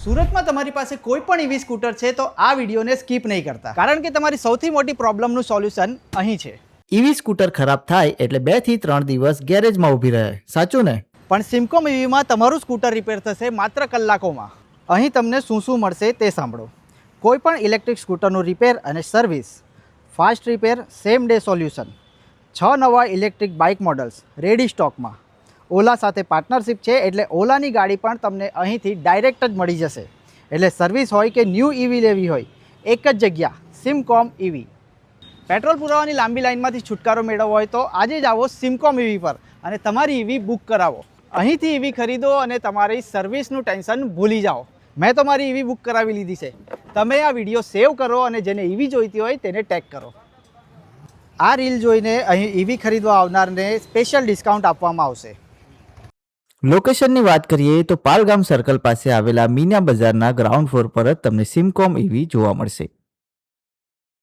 સુરતમાં તમારી પાસે કોઈ પણ ઈવી સ્કૂટર છે તો આ વિડીયોને સ્કીપ નહીં કરતા, કારણ કે તમારી સૌથી મોટી પ્રોબ્લેમનું સોલ્યુશન અહીં છે. ઈવી સ્કૂટર ખરાબ થાય એટલે 2 થી 3 દિવસ ગેરેજમાં ઊભી રહે, સાચું ને? પણ સિમકોમ ઈવીમાં તમારું સ્કૂટર રિપેર થશે માત્ર કલાકોમાં. અહીં તમને શું શું મળશે તે સાંભળો. કોઈ પણ ઇલેક્ટ્રિક સ્કૂટરનું રિપેર અને service, fast repair, same day solution, 6 નવા ઇલેક્ટ્રિક બાઇક મોડલ્સ રેડી સ્ટોકમાં. ઓલા સાથે પાર્ટનરશિપ છે એટલે ઓલાની ગાડી પણ તમને અહીંથી ડાયરેક્ટ જ મળી જશે. એટલે સર્વિસ હોય કે ન્યૂ ઈવી લેવી હોય, એક જ જગ્યા, સિમકોમ ઈવી. પેટ્રોલ પુરાવાની લાંબી લાઇનમાંથી છુટકારો મેળવવો હોય તો આજે જ આવો સિમકોમ ઈવી પર અને તમારી ઈવી બુક કરાવો. અહીંથી ઈવી ખરીદો અને તમારી સર્વિસનું ટેન્શન ભૂલી જાઓ. મેં તો મારી ઈવી બુક કરાવી લીધી છે. તમે આ વિડીયો સેવ કરો અને જેને ઈવી જોઈતી હોય તેને ટેગ કરો. આ રીલ જોઈને અહીં ઈવી ખરીદવા આવનારને સ્પેશિયલ ડિસ્કાઉન્ટ આપવામાં આવશે. લોકેશનની વાત કરીએ તો પાલગામ સર્કલ પાસે આવેલા મીના બજારના ગ્રાઉન્ડ ફ્લોર પર જ તમને સિમકોમ ઈવી જોવા મળશે.